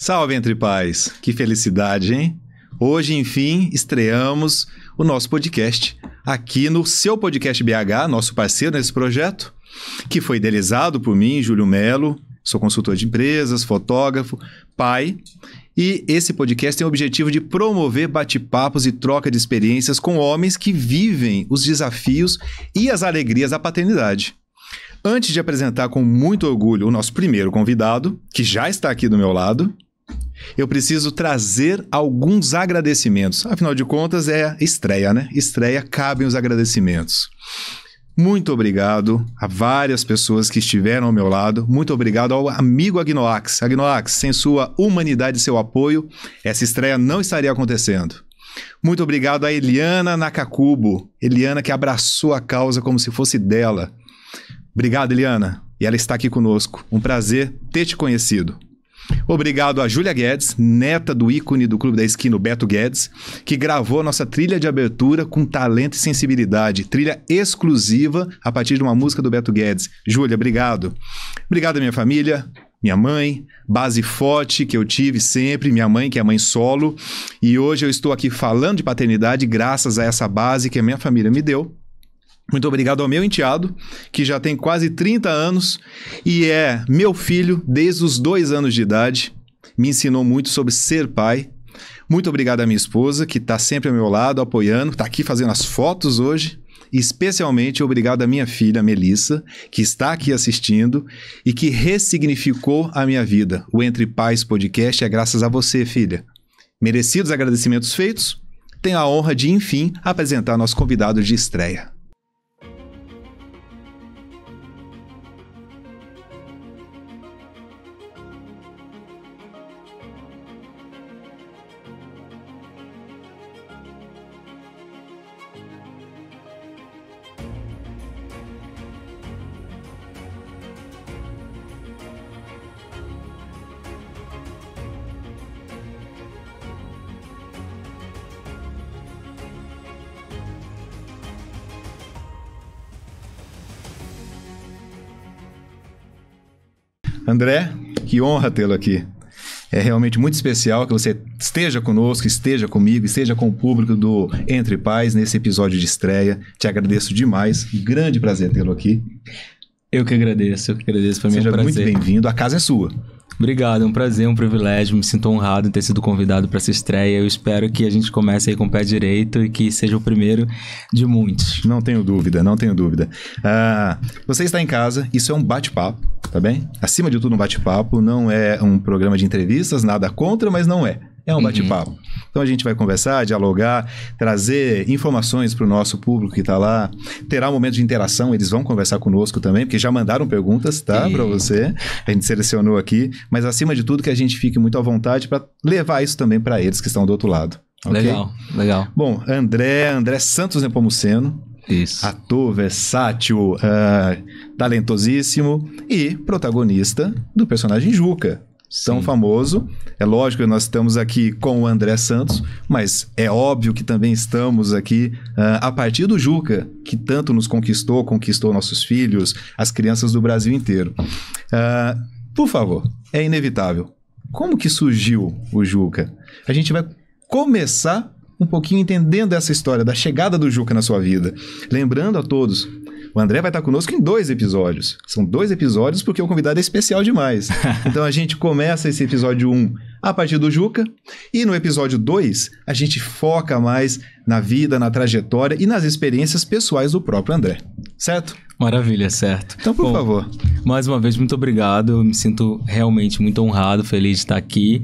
Salve, Entre Pais! Que felicidade, hein? Hoje, enfim, estreamos o nosso podcast aqui no seu podcast BH, nosso parceiro nesse projeto, que foi idealizado por mim, Júlio Melo. Sou consultor de empresas, fotógrafo, pai. E esse podcast tem o objetivo de promover bate-papos e troca de experiências com homens que vivem os desafios e as alegrias da paternidade. Antes de apresentar com muito orgulho o nosso primeiro convidado, que já está aqui do meu lado, eu preciso trazer alguns agradecimentos. Afinal de contas, é estreia, né? Estreia, cabem os agradecimentos. Muito obrigado a várias pessoas que estiveram ao meu lado. Muito obrigado ao amigo Agnoax. Agnoax, sem sua humanidade e seu apoio, essa estreia não estaria acontecendo. Muito obrigado a Eliana Nakakubo. Eliana que abraçou a causa como se fosse dela. Obrigado, Eliana. E ela está aqui conosco. Um prazer ter te conhecido. Obrigado a Júlia Guedes, neta do ícone do Clube da Esquina, o Beto Guedes, que gravou a nossa trilha de abertura com talento e sensibilidade. Trilha exclusiva a partir de uma música do Beto Guedes. Júlia, obrigado. Obrigado à minha família, minha mãe, base forte que eu tive sempre, minha mãe, que é mãe solo. E hoje eu estou aqui falando de paternidade graças a essa base que a minha família me deu. Muito obrigado ao meu enteado, que já tem quase 30 anos e é meu filho desde os 2 anos de idade. Me ensinou muito sobre ser pai. Muito obrigado à minha esposa, que está sempre ao meu lado, apoiando, está aqui fazendo as fotos hoje. E especialmente obrigado à minha filha, Melissa, que está aqui assistindo e que ressignificou a minha vida. O Entre Pais Podcast é graças a você, filha. Merecidos agradecimentos feitos, tenho a honra de, enfim, apresentar nosso convidado de estreia. André, que honra tê-lo aqui. É realmente muito especial que você esteja conosco, esteja comigo, esteja com o público do Entre Pais nesse episódio de estreia. Te agradeço demais. Grande prazer tê-lo aqui. Eu que agradeço. Para mim é um prazer. Seja muito bem-vindo. A casa é sua. Obrigado, é um prazer, um privilégio. Me sinto honrado em ter sido convidado para essa estreia. Eu espero que a gente comece aí com o pé direito e que seja o primeiro de muitos. Não tenho dúvida, não tenho dúvida. Você está em casa, isso é um bate-papo, tá bem? Acima de tudo, um bate-papo, não é um programa de entrevistas, nada contra, mas não é. É um bate-papo. Então a gente vai conversar, dialogar, trazer informações para o nosso público que está lá. Terá um momento de interação, eles vão conversar conosco também, porque já mandaram perguntas, tá? Para você. A gente selecionou aqui. Mas acima de tudo que a gente fique muito à vontade para levar isso também para eles que estão do outro lado. Okay? Legal. Bom, André Santos Nepomuceno. Isso. Ator versátil, talentosíssimo e protagonista do personagem Juca. Tão famoso. É lógico que nós estamos aqui com o André Santos, mas é óbvio que também estamos aqui a partir do Juca, que tanto nos conquistou nossos filhos, as crianças do Brasil inteiro. Por favor, é inevitável. Como que surgiu o Juca? A gente vai começar um pouquinho entendendo essa história da chegada do Juca na sua vida. Lembrando a todos, o André vai estar conosco em 2 episódios. São 2 episódios porque o convidado é especial demais. Então a gente começa esse episódio 1 a partir do Juca e no episódio 2 a gente foca mais na vida, na trajetória e nas experiências pessoais do próprio André. Certo? Maravilha, certo. Então, por favor. Mais uma vez, muito obrigado. Eu me sinto realmente muito honrado, feliz de estar aqui.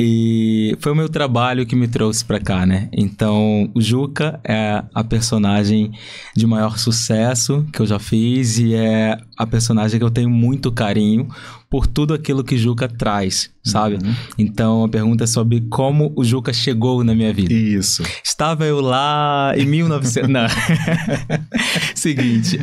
E foi o meu trabalho que me trouxe para cá, né? Então, o Juca é a personagem de maior sucesso que eu já fiz e é a personagem que eu tenho muito carinho por tudo aquilo que Juca traz, sabe? Então, a pergunta é sobre como o Juca chegou na minha vida. Isso. Estava eu lá em 1900... Não. Seguinte,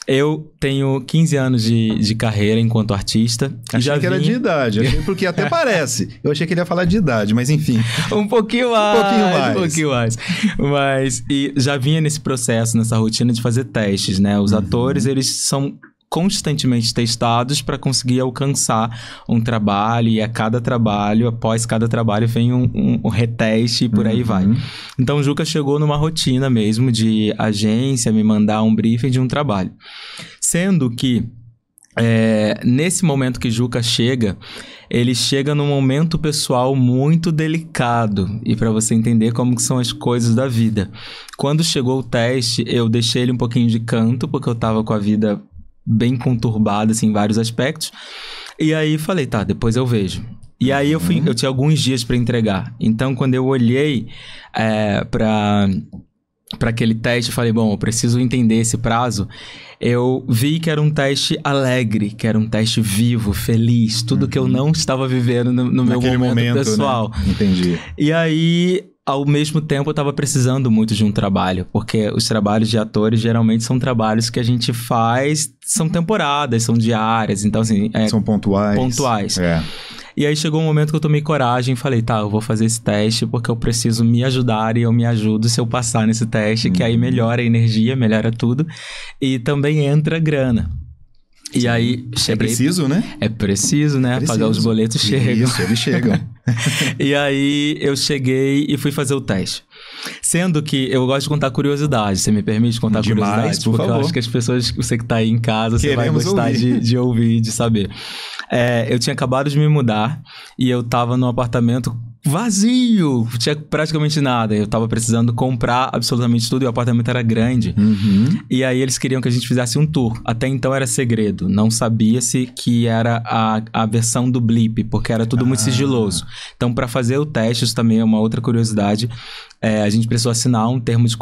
eu tenho 15 anos de carreira enquanto artista. Achei que era de idade, porque até parece. Eu achei que ele ia falar de idade, mas enfim. Um pouquinho mais. Mas e já vinha nesse processo, nessa rotina de fazer testes, né? Os atores, eles são constantemente testados para conseguir alcançar um trabalho, e após cada trabalho vem um reteste e por aí vai. Então o Juca chegou numa rotina mesmo de agência, me mandar um briefing de um trabalho. Sendo que nesse momento que Juca chega, ele chega num momento pessoal muito delicado, e para você entender como que são as coisas da vida. Quando chegou o teste, eu deixei ele um pouquinho de canto, porque eu tava com a vida bem conturbada, assim, em vários aspectos. E aí falei, tá, depois eu vejo. E aí eu tinha alguns dias para entregar. Então, quando eu olhei para aquele teste, eu falei, bom, eu preciso entender esse prazo. Eu vi que era um teste alegre, que era um teste vivo, feliz, tudo que eu não estava vivendo no meu momento pessoal. Né? Entendi. E aí, ao mesmo tempo, eu estava precisando muito de um trabalho, porque os trabalhos de atores geralmente são trabalhos que a gente faz, são temporadas, são diárias, então assim... são pontuais. Pontuais. E aí chegou um momento que eu tomei coragem e falei, tá, eu vou fazer esse teste porque eu preciso me ajudar e eu me ajudo se eu passar nesse teste, que aí melhora a energia, melhora tudo e também entra grana. E aí cheguei... É preciso, né? É preciso, né? Preciso. Pagar os boletos chegam. Isso, eles chegam. E aí eu cheguei e fui fazer o teste. Sendo que eu gosto de contar curiosidades. Você me permite contar curiosidades? Por favor. Eu acho que as pessoas, você que tá aí em casa, você vai Queremos gostar ouvir. de ouvir, de saber. Eu tinha acabado de me mudar e eu tava num apartamento vazio, não tinha praticamente nada. Eu tava precisando comprar absolutamente tudo e o apartamento era grande. E aí eles queriam que a gente fizesse um tour. Até então era segredo. Não sabia-se que era a versão do Blip, porque era tudo muito sigiloso. Então, para fazer o teste, isso também é uma outra curiosidade. A gente precisou assinar um termo de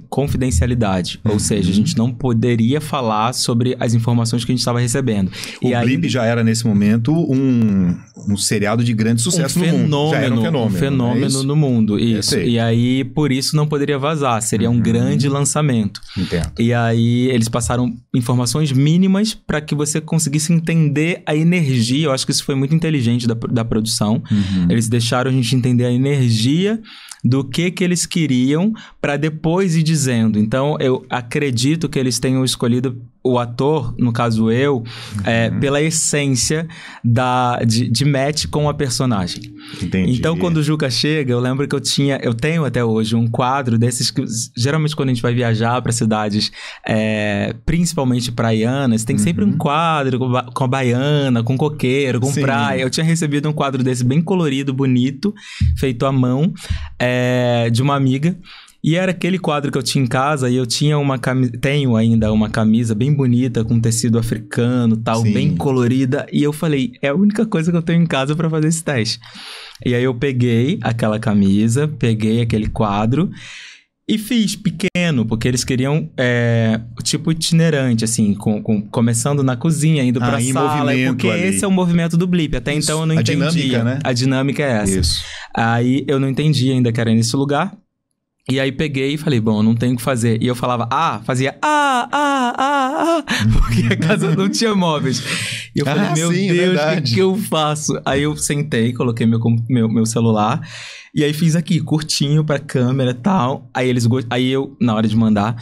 confidencialidade. Ou seja, a gente não poderia falar sobre as informações que a gente estava recebendo. O Blip já era, nesse momento, um seriado de grande sucesso no mundo. Já era um fenômeno no mundo. Isso. E aí, por isso, não poderia vazar. Seria um grande lançamento. Entendo. E aí, eles passaram informações mínimas para que você conseguisse entender a energia. Eu acho que isso foi muito inteligente da produção. Eles deixaram a gente entender a energia do que eles queriam para depois ir dizendo. Então, eu acredito que eles tenham escolhido o ator, no caso eu, pela essência de match com a personagem. Entendi. Então, quando o Juca chega, eu lembro que eu tenho até hoje um quadro desses que, geralmente quando a gente vai viajar para cidades, principalmente praianas, tem sempre um quadro com a baiana, com coqueiro, com praia. Eu tinha recebido um quadro desse bem colorido, bonito, feito à mão, de uma amiga. E era aquele quadro que eu tinha em casa e eu tinha tenho ainda uma camisa bem bonita, com tecido africano, tal, bem colorida. E eu falei, é a única coisa que eu tenho em casa para fazer esse teste. E aí eu peguei aquela camisa, peguei aquele quadro e fiz pequeno, porque eles queriam tipo itinerante, assim, começando na cozinha, indo pra sala, porque ali. Esse é o movimento do Blip. Até isso, então eu não entendia. A dinâmica, né? A dinâmica é essa. Isso. Aí eu não entendi ainda que era nesse lugar. E aí peguei e falei, bom, eu não tenho o que fazer. E eu falava, fazia, porque a casa não tinha móveis. E eu falei, meu Deus, o que eu faço? Aí eu sentei, coloquei meu celular, e aí fiz aqui, curtinho pra câmera e tal. Aí eu, na hora de mandar,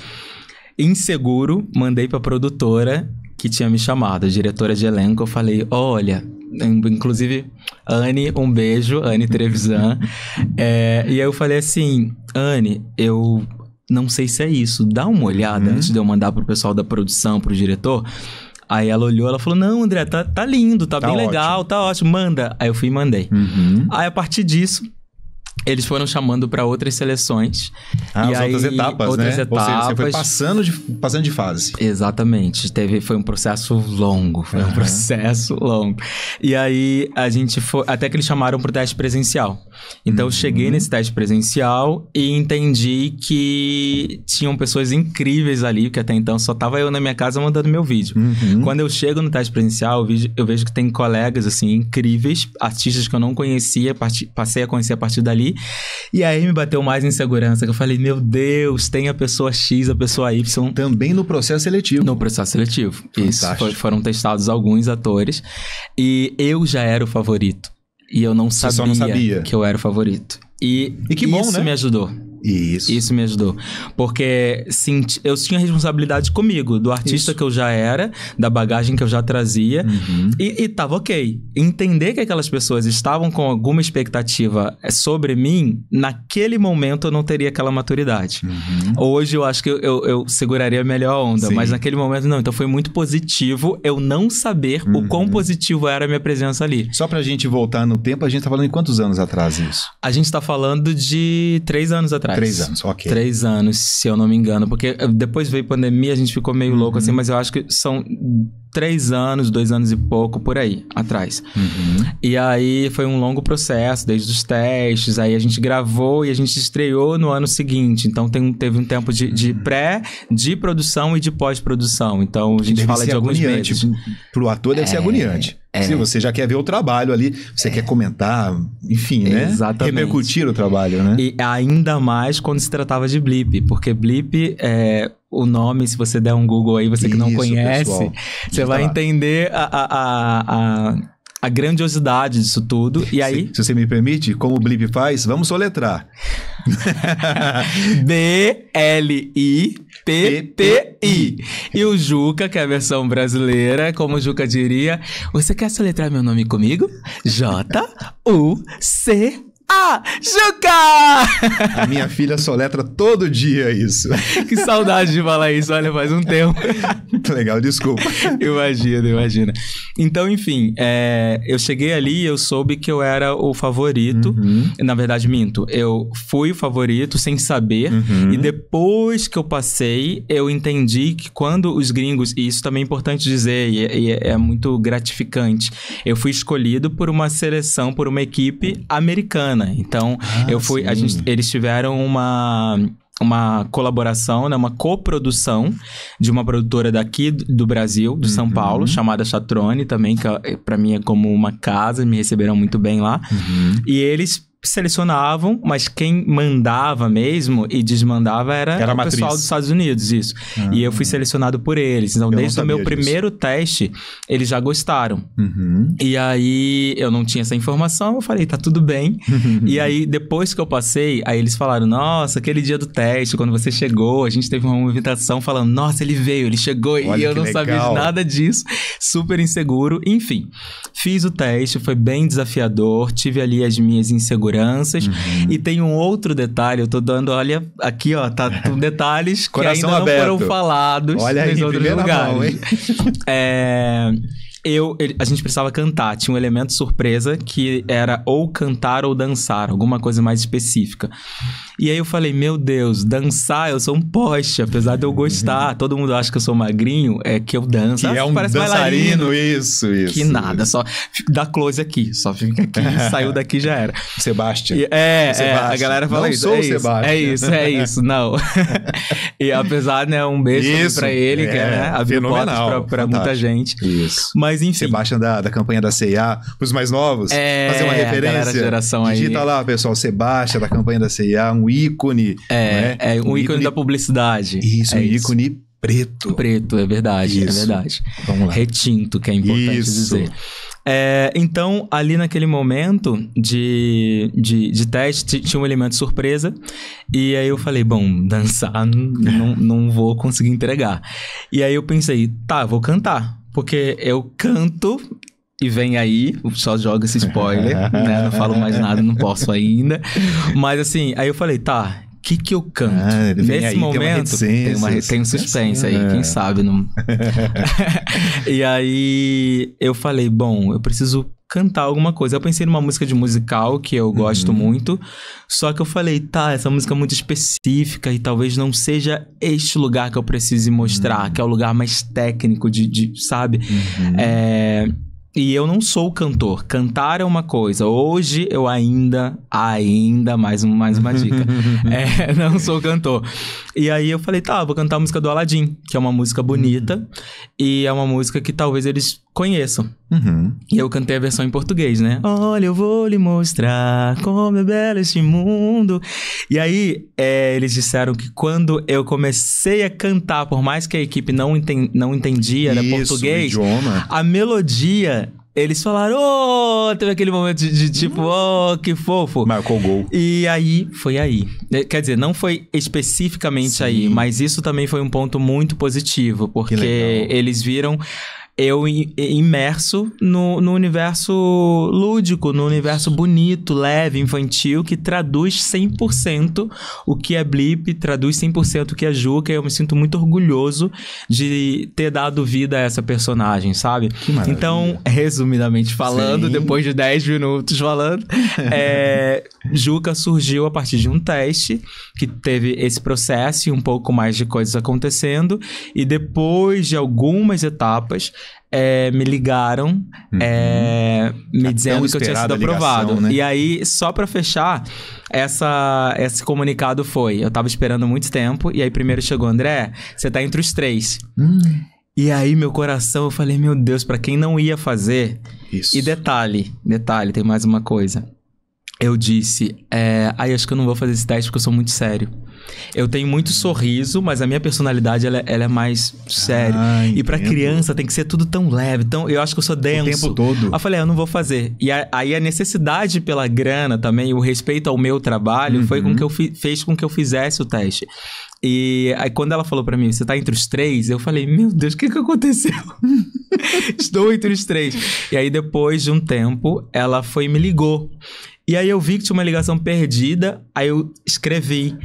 inseguro, mandei pra produtora que tinha me chamado, a diretora de elenco. Eu falei, olha... Inclusive, Anne, um beijo, Anne Trevisan. E aí eu falei assim, Anne, eu não sei se é isso, dá uma olhada antes de eu mandar pro pessoal da produção, pro diretor. Aí ela olhou, ela falou, não, André, tá lindo, tá bem ótimo. Legal, tá ótimo, manda. Aí eu fui e mandei. Aí a partir disso, eles foram chamando para outras seleções. Outras etapas, né? Ou seja, você foi passando de fase. Exatamente. Foi um processo longo. E aí, a gente foi... Até que eles chamaram pro teste presencial. Então, eu cheguei nesse teste presencial e entendi que tinham pessoas incríveis ali, porque até então só tava eu na minha casa mandando meu vídeo. Quando eu chego no teste presencial, eu vejo que tem colegas, assim, incríveis, artistas que eu não conhecia, passei a conhecer a partir dali. E aí me bateu mais insegurança, que eu falei, meu Deus, tem a pessoa X, a pessoa Y. Também no processo seletivo. No processo seletivo. Isso. Foram testados alguns atores. E eu já era o favorito. E eu não sabia que eu era o favorito. E que bom, isso, né? Me ajudou. Isso me ajudou. Porque eu tinha responsabilidade comigo, do artista que eu já era, da bagagem que eu já trazia. E tava ok. Entender que aquelas pessoas estavam com alguma expectativa sobre mim, naquele momento eu não teria aquela maturidade. Hoje eu acho que eu seguraria melhor a onda. Mas naquele momento não. Então foi muito positivo eu não saber o quão positivo era a minha presença ali. Só pra gente voltar no tempo, a gente tá falando em quantos anos atrás isso? A gente tá falando de 3 anos atrás. 3 anos, ok. 3 anos, se eu não me engano. Porque depois veio pandemia, a gente ficou meio louco assim, mas eu acho que são 3 anos, 2 anos e pouco, por aí, atrás. E aí foi um longo processo, desde os testes, aí a gente gravou e a gente estreou no ano seguinte. Então teve um tempo de pré, de produção e de pós-produção. Então a gente fala de alguns meses. Pro ator deve ser agoniante. Se você já quer ver o trabalho ali, você quer comentar, enfim, né? Exatamente. Repercutir o trabalho, né? E ainda mais quando se tratava de Blip, porque Blip é o nome, se você der um Google aí, você que não conhece, pessoal, você vai entender a grandiosidade disso tudo. E aí... Se você me permite, como o Blip faz, vamos soletrar. B-L-I-P-P-I. E o Juca, que é a versão brasileira, como o Juca diria, você quer soletrar meu nome comigo? J-U-C Juca! A minha filha soletra todo dia isso. Que saudade de falar isso, olha, faz um tempo. Muito legal, desculpa. Imagina. Então, enfim, eu cheguei ali e eu soube que eu era o favorito. Na verdade, minto. Eu fui o favorito sem saber. E depois que eu passei, eu entendi que quando os gringos... E isso também é importante dizer, e é muito gratificante. Eu fui escolhido por uma seleção, por uma equipe americana. Então, eles tiveram uma colaboração, né, uma coprodução de uma produtora daqui do Brasil, de São Paulo, chamada Chatrone também, que pra mim é como uma casa, me receberam muito bem lá. E eles selecionavam, mas quem mandava mesmo e desmandava era o pessoal dos Estados Unidos, isso. E eu fui selecionado por eles. Então, desde o meu primeiro teste, eles já gostaram. E aí, eu não tinha essa informação, eu falei, tá tudo bem. E aí, depois que eu passei, aí eles falaram, nossa, aquele dia do teste, quando você chegou, a gente teve uma movimentação falando, nossa, ele veio, ele chegou, e eu não sabia de nada disso. Super inseguro. Enfim, fiz o teste, foi bem desafiador, tive ali as minhas inseguranças. E tem um outro detalhe, eu tô dando, olha, aqui ó, tá com detalhes que Coração ainda aberto. não foram falados nos outros lugares. Mão, hein? A gente precisava cantar, tinha um elemento surpresa que era ou cantar ou dançar, alguma coisa mais específica. E aí eu falei, meu Deus, dançar, eu sou um poste, apesar de eu gostar, todo mundo acha que eu sou magrinho, é que eu danço. Que é um dançarino, isso. Que nada, só dá close aqui, só fica aqui, saiu daqui já era. Sebastian. A galera fala não isso. Sou Sebastian. É isso, não. E apesar, né, um beijo pra ele, que abriu portas pra muita gente. Isso. Mas enfim. Sebastian da campanha da C&A, pros mais novos, fazer uma referência. Geração aí. Digita lá, pessoal, Sebastian da campanha da C&A, um ícone. Um ícone da publicidade. Isso, ícone preto. Preto, é verdade, Isso. é verdade. Vamos lá. Retinto, que é importante dizer. Então, ali naquele momento de teste, tinha um elemento surpresa. E aí eu falei, bom, dançar não vou conseguir entregar. E aí eu pensei, tá, vou cantar. Porque eu canto e vem aí, só joga esse spoiler, né? Não falo mais nada, não posso ainda. Mas assim, aí eu falei, tá, o que eu canto? Nesse aí, momento, tem um suspense aí, quem sabe não... E aí eu falei, bom, eu preciso cantar alguma coisa. Eu pensei numa música de musical que eu gosto muito, só que eu falei, tá, essa música é muito específica e talvez não seja este lugar que eu precise mostrar, que é o lugar mais técnico sabe? E eu não sou cantor. Cantar é uma coisa. Hoje eu ainda mais uma dica. Não sou cantor. E aí eu falei, tá, vou cantar a música do Aladdin, que é uma música bonita e é uma música que talvez eles conheçam. E eu cantei a versão em português, né? Olha, eu vou lhe mostrar como é belo este mundo. E aí, eles disseram que quando eu comecei a cantar, por mais que a equipe não entendia, era português, idioma. a melodia... eles falaram, teve aquele momento de tipo, que fofo. Marcou o gol. E aí, foi aí. Quer dizer, não foi especificamente aí, mas isso também foi um ponto muito positivo, porque eles viram eu imerso no universo lúdico, no universo bonito, leve, infantil, que traduz 100% o que é Blip, traduz 100% o que é Juca, e eu me sinto muito orgulhoso de ter dado vida a essa personagem, sabe? Que maravilha. Então, resumidamente falando, depois de 10 minutos falando, Juca surgiu a partir de um teste, que teve esse processo e um pouco mais de coisas acontecendo, e depois de algumas etapas, me ligaram me dizendo que eu tinha sido aprovado. Ligação, né? E aí, só pra fechar, esse comunicado foi... Eu tava esperando muito tempo, e aí primeiro chegou, André, você tá entre os 3. E aí, meu coração, eu falei, meu Deus, pra quem não ia fazer... Isso. E detalhe, tem mais uma coisa. Eu disse, acho que eu não vou fazer esse teste porque eu sou muito sério. Eu tenho muito sorriso, mas a minha personalidade, ela é mais séria. E pra criança tem que ser tudo tão leve. Então, eu acho que eu sou denso. O tempo todo. Aí eu falei, eu não vou fazer. E aí a necessidade pela grana também, o respeito ao meu trabalho, foi com que fez com que eu fizesse o teste. E aí quando ela falou pra mim, você tá entre os 3? Eu falei, meu Deus, o que aconteceu? Estou entre os 3. E aí depois de um tempo, ela foi e me ligou. E aí eu vi que tinha uma ligação perdida, aí eu escrevi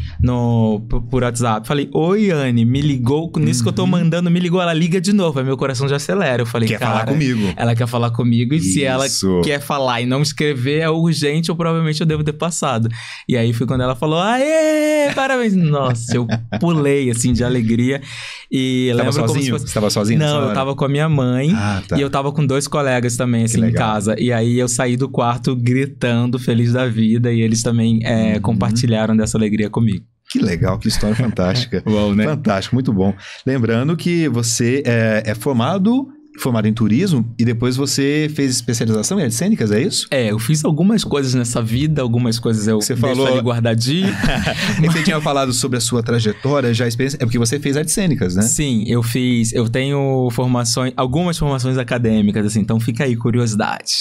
por WhatsApp. Falei, oi, Anne, me ligou, nisso que eu tô mandando, me ligou, ela liga de novo. Aí meu coração já acelera. Eu falei, quer falar comigo. Ela quer falar comigo, e se ela quer falar e não escrever, é urgente, ou provavelmente eu devo ter passado. E aí foi quando ela falou, aê, parabéns. Nossa, eu pulei, assim, de alegria. E Tava sozinho? Você tava sozinho? Não, eu tava com a minha mãe, e eu tava com 2 colegas também, assim, em casa. E aí eu saí do quarto gritando, feliz da vida, e eles também compartilharam dessa alegria comigo. Que legal, que história fantástica. Uau, né? Fantástico, muito bom. Lembrando que você é formado em turismo e depois você fez especialização em artes cênicas, é isso? Eu fiz algumas coisas nessa vida, algumas coisas eu deixo ali guardadinho. Você tinha falado sobre a sua trajetória, já experiência, é porque você fez artes cênicas, né? Sim, eu tenho algumas formações acadêmicas, assim, então fica aí, curiosidade.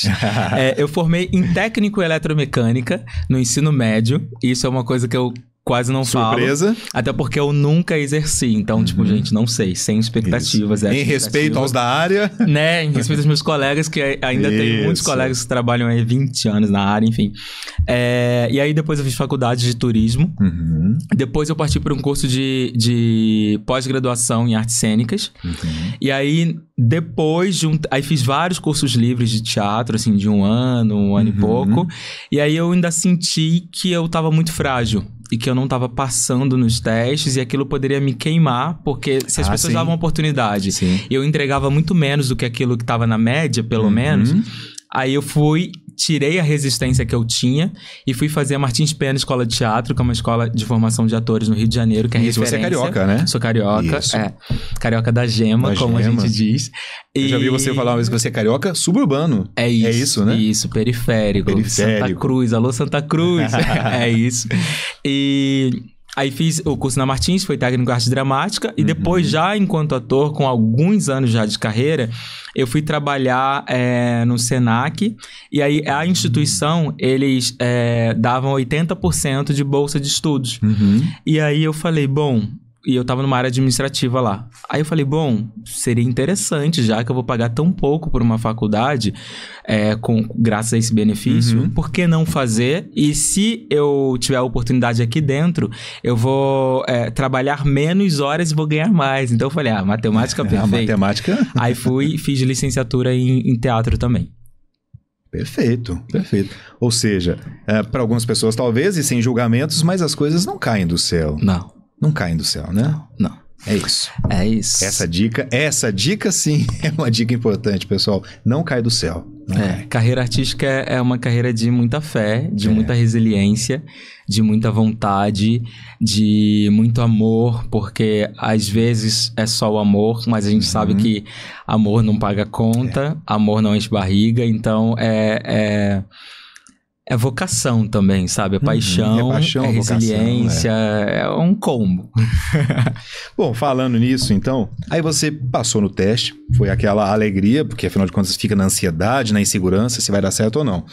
Eu formei em técnico em eletromecânica no ensino médio, isso é uma coisa que eu quase não Surpresa. falo. Até porque eu nunca exerci. Então, tipo, gente, não sei. Sem expectativas. Em respeito aos da área. Né? Em respeito aos meus colegas, que ainda tem muitos colegas que trabalham aí 20 anos na área, enfim. E aí, depois eu fiz faculdade de turismo. Depois eu parti para um curso de pós-graduação em artes cênicas. E aí, depois de aí fiz vários cursos livres de teatro, assim, de um ano e pouco. E aí eu ainda senti que eu tava muito frágil. E que eu não tava passando nos testes, e aquilo poderia me queimar, porque se as pessoas davam oportunidade, eu entregava muito menos do que aquilo que tava na média, pelo menos. Aí eu tirei a resistência que eu tinha e fui fazer a Martins Pena Escola de Teatro, que é uma escola de formação de atores no Rio de Janeiro, que é referência. Você é carioca, né? Sou carioca, carioca da gema, como a gente diz. Eu já vi você falar uma vez que você é carioca suburbano. É isso. É isso, né? Isso, periférico. Santa Cruz, alô Santa Cruz. É isso. E aí fiz o curso na Martins, foi técnico em arte dramática, e depois já enquanto ator, com alguns anos já de carreira, eu fui trabalhar no Senac, e aí a instituição, eles davam 80% de bolsa de estudos. E aí eu falei, bom... E eu tava numa área administrativa lá. Aí eu falei, bom, seria interessante, já que eu vou pagar tão pouco por uma faculdade, graças a esse benefício, por que não fazer? E se eu tiver a oportunidade aqui dentro, eu vou trabalhar menos horas e vou ganhar mais. Então eu falei, matemática perfeita. Matemática. Aí fiz licenciatura em teatro também. Perfeito. Ou seja, para algumas pessoas talvez, e sem julgamentos, mas as coisas não caem do céu. Não caem do céu, né? Não. É isso. Essa dica sim é uma dica importante, pessoal. Não cai do céu. Carreira artística é uma carreira de muita fé, de muita resiliência, de muita vontade, de muito amor, porque às vezes é só o amor, mas a gente sabe que amor não paga conta, amor não enche barriga, então É vocação também, sabe? É paixão, paixão, é resiliência, vocação, é um combo. Bom, falando nisso, então, aí você passou no teste, foi aquela alegria, porque afinal de contas você fica na ansiedade, na insegurança, se vai dar certo ou não.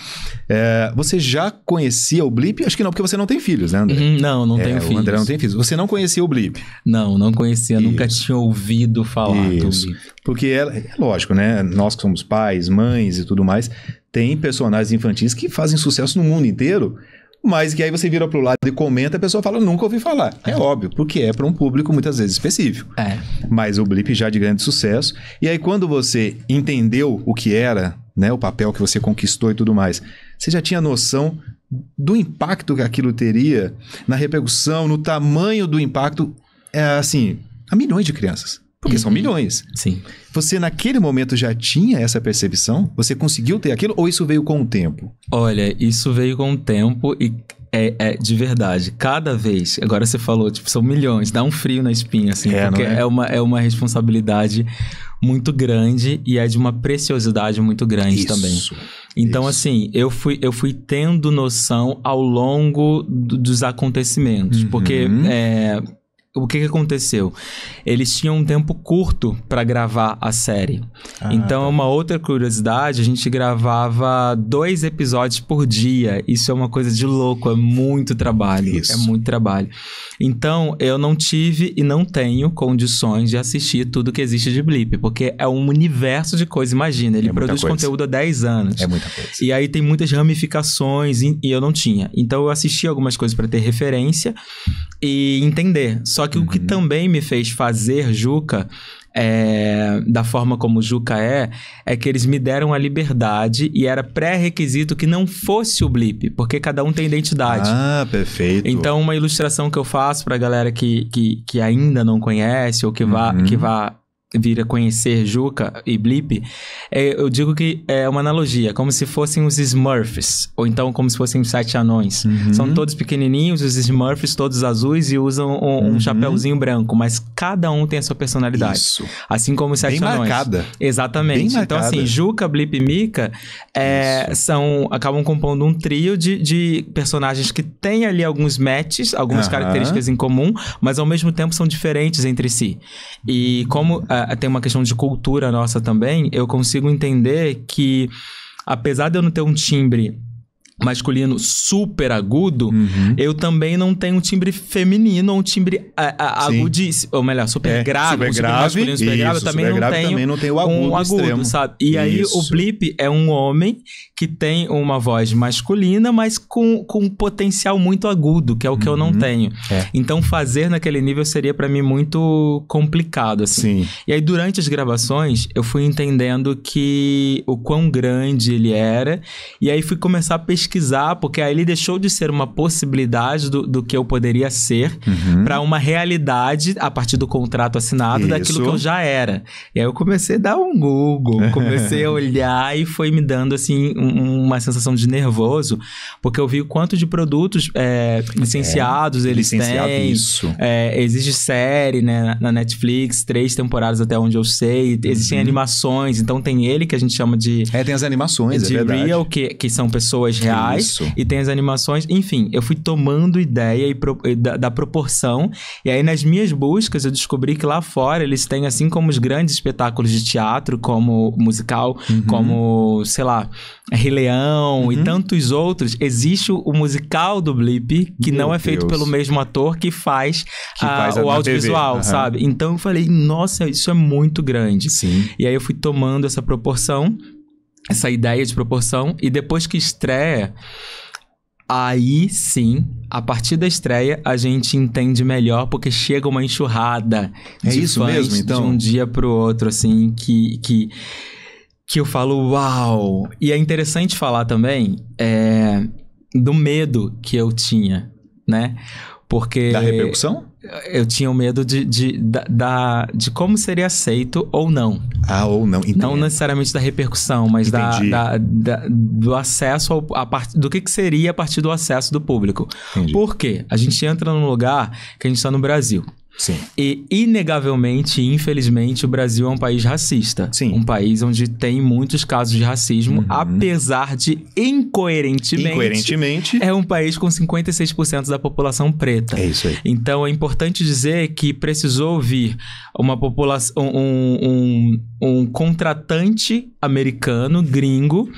Você já conhecia o Blip? Acho que não, porque você não tem filhos, né, André? Não tenho filhos. O André não tem filhos. Você não conhecia o Blip? Não conhecia, nunca tinha ouvido falar do Blip. Porque é lógico, né? Nós que somos pais, mães e tudo mais, tem personagens infantis que fazem sucesso no mundo inteiro, mas que aí você vira pro lado e comenta, a pessoa fala, nunca ouvi falar. É óbvio, porque é para um público muitas vezes específico. Mas o Blip já de grande sucesso. E aí quando você entendeu o que era, né, o papel que você conquistou e tudo mais, você já tinha noção do impacto que aquilo teria na repercussão, no tamanho do impacto, assim, a milhões de crianças. Porque são milhões. Sim. Você, naquele momento, já tinha essa percepção? Você conseguiu ter aquilo? Ou isso veio com o tempo? Olha, isso veio com o tempo e é de verdade. Cada vez... Agora você falou, tipo, são milhões. Dá um frio na espinha, assim. Porque é uma responsabilidade muito grande e é de uma preciosidade muito grande também. Então, assim, eu fui tendo noção ao longo dos acontecimentos. Porque... O que aconteceu? Eles tinham um tempo curto para gravar a série. Então, uma outra curiosidade, a gente gravava 2 episódios por dia. Isso é uma coisa de louco, é muito trabalho. É muito trabalho. Então, eu não tive e não tenho condições de assistir tudo que existe de Blip, porque é um universo de coisas. Imagina, ele produz conteúdo há 10 anos. É muita coisa. E aí tem muitas ramificações e eu não tinha. Então, eu assisti algumas coisas para ter referência e entender. Só que o que também me fez fazer Juca, da forma como Juca é que eles me deram a liberdade e era pré-requisito que não fosse o Blip, porque cada um tem identidade. Perfeito. Então, uma ilustração que eu faço pra galera que ainda não conhece ou que vá vir a conhecer Juca e Blip, eu digo que é uma analogia, como se fossem os Smurfs, ou então como se fossem os 7 anões. São todos pequenininhos, os Smurfs todos azuis e usam um chapéuzinho branco, mas cada um tem a sua personalidade. Isso. Assim como os 7 anões. Bem marcada. Exatamente. Bem então marcada. assim, Juca, Blip e Mika acabam compondo um trio de personagens que têm ali alguns matches, algumas características em comum, mas ao mesmo tempo são diferentes entre si. E como tem uma questão de cultura nossa também, eu consigo entender que, apesar de eu não ter um timbre masculino super agudo, eu também não tenho um timbre feminino ou um timbre agudíssimo, ou melhor, super grave, super grave, masculino super grave, eu também não tenho o agudo extremo, sabe? E aí o Blip é um homem que tem uma voz masculina, mas com um potencial muito agudo, que é o que eu não tenho. Então fazer naquele nível seria pra mim muito complicado, assim. E aí durante as gravações, eu fui entendendo que o quão grande ele era, e aí fui começar a pesquisar, porque aí ele deixou de ser uma possibilidade do que eu poderia ser para uma realidade a partir do contrato assinado daquilo que eu já era. E aí eu comecei a dar um Google, comecei a olhar e foi me dando assim uma sensação de nervoso, porque eu vi o quanto de produtos licenciados eles têm. Existe série, né, na Netflix, 3 temporadas até onde eu sei, existem animações, então tem ele que a gente chama de... tem as animações, de Real, que são pessoas reais, e tem as animações, enfim, eu fui tomando ideia da proporção, e aí nas minhas buscas eu descobri que lá fora eles têm, assim como os grandes espetáculos de teatro, como musical, como, sei lá, Rei Leão e tantos outros, existe o musical do Blip, que não é feito pelo mesmo ator que faz o audiovisual, sabe? Então eu falei, nossa, isso é muito grande. E aí eu fui tomando essa proporção, essa ideia de proporção, e depois que estreia, aí sim, a partir da estreia, a gente entende melhor, porque chega uma enxurrada de isso fãs mesmo, então? de um dia pro outro, assim, que eu falo, uau! E é interessante falar também do medo que eu tinha, né? Porque... Da repercussão? Eu tinha o medo de como seria aceito ou não. Ou não. Entendi. Não necessariamente da repercussão, mas do acesso do que seria a partir do acesso do público. Por quê? A gente entra num lugar que a gente está no Brasil. Sim. E, inegavelmente, infelizmente, o Brasil é um país racista. Sim. Um país onde tem muitos casos de racismo, apesar de, incoerentemente, é um país com 56% da população preta. É isso aí. Então, é importante dizer que precisou vir uma população, um contratante americano, gringo,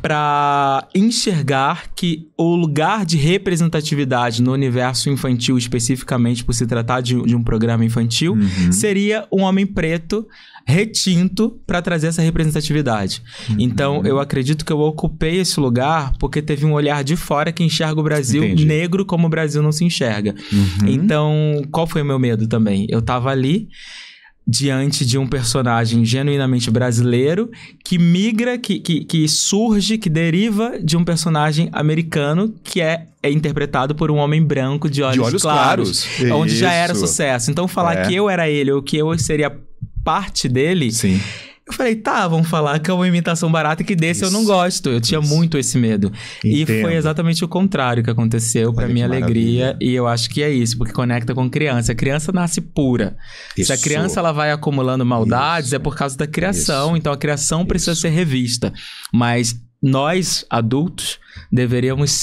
para enxergar que o lugar de representatividade no universo infantil, especificamente por se tratar de um programa infantil, seria um homem preto retinto para trazer essa representatividade. Então, eu acredito que eu ocupei esse lugar porque teve um olhar de fora que enxerga o Brasil negro como o Brasil não se enxerga. Então, qual foi o meu medo também? Eu tava ali diante de um personagem genuinamente brasileiro que migra, que surge, que deriva de um personagem americano que é interpretado por um homem branco de olhos claros. Onde já era sucesso. Então, falar que eu era ele ou que eu seria parte dele... Sim. Eu falei, tá, vamos falar que é uma imitação barata, que desse eu não gosto. Eu tinha muito esse medo. Entendo. E foi exatamente o contrário que aconteceu, pra minha alegria. E eu acho que é isso, porque conecta com criança. A criança nasce pura. Se a criança ela vai acumulando maldades, é por causa da criação. Então a criação precisa ser revista. Mas nós, adultos, deveríamos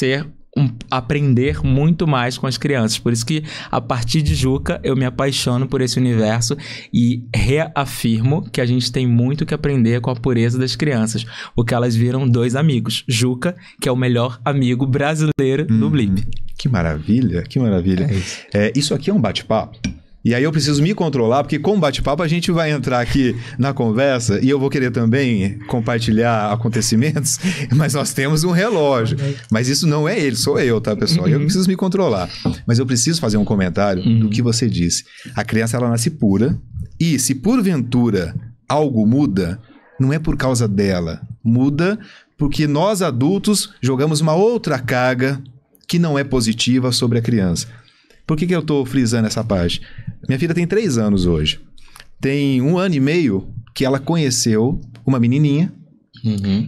aprender muito mais com as crianças. Por isso que, a partir de Juca, eu me apaixono por esse universo e reafirmo que a gente tem muito que aprender com a pureza das crianças, porque elas viram dois amigos. Juca, que é o melhor amigo brasileiro do Blip. Que maravilha, que maravilha. Isso aqui é um bate-papo. E aí eu preciso me controlar, porque com o bate-papo a gente vai entrar aqui na conversa e eu vou querer também compartilhar acontecimentos, mas nós temos um relógio. Mas isso não é ele, sou eu, tá, pessoal? Eu preciso me controlar. Mas eu preciso fazer um comentário do que você disse. A criança, ela nasce pura e se porventura algo muda, não é por causa dela. Muda porque nós adultos jogamos uma outra carga que não é positiva sobre a criança. Por que eu estou frisando essa parte? Minha filha tem 3 anos hoje. Tem 1 ano e meio que ela conheceu uma menininha.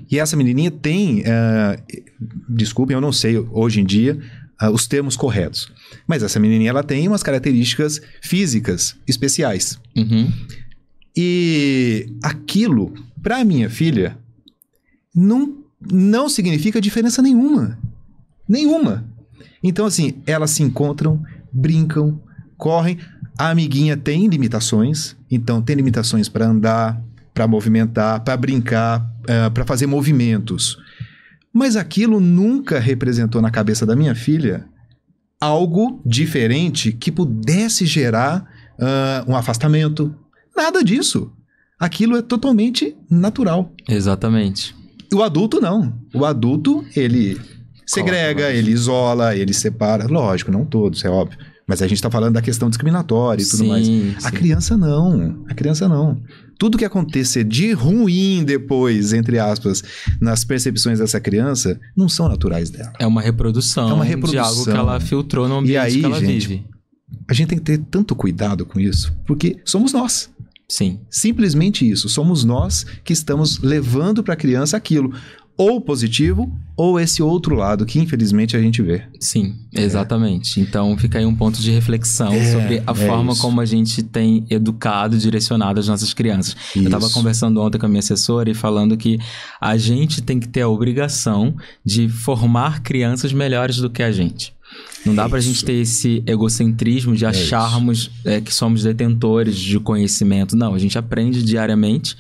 E essa menininha tem... desculpem, eu não sei hoje em dia os termos corretos. Mas essa menininha ela tem umas características físicas especiais. E aquilo, para minha filha, não significa diferença nenhuma. Nenhuma. Então, assim, elas se encontram, brincam, correm. A amiguinha tem limitações, então tem limitações para andar, para movimentar, para brincar, para fazer movimentos. Mas aquilo nunca representou na cabeça da minha filha algo diferente que pudesse gerar um afastamento. Nada disso. Aquilo é totalmente natural. Exatamente. O adulto não. O adulto, ele segrega, ele isola, ele separa. Lógico, não todos, é óbvio. Mas a gente está falando da questão discriminatória e tudo mais. A criança não. A criança não. Tudo que acontecer de ruim depois, entre aspas, nas percepções dessa criança, não são naturais dela. É uma reprodução, de algo que ela filtrou no ambiente que ela vive. A gente tem que ter tanto cuidado com isso, porque somos nós. Sim. Simplesmente isso. Somos nós que estamos levando para a criança aquilo. Ou positivo, ou esse outro lado que infelizmente a gente vê. Sim, exatamente. Então fica aí um ponto de reflexão sobre a forma como a gente tem educado, direcionado as nossas crianças. Eu estava conversando ontem com a minha assessora e falando que a gente tem que ter a obrigação de formar crianças melhores do que a gente. Não dá pra gente ter esse egocentrismo de acharmos que somos detentores de conhecimento. Não, a gente aprende diariamente.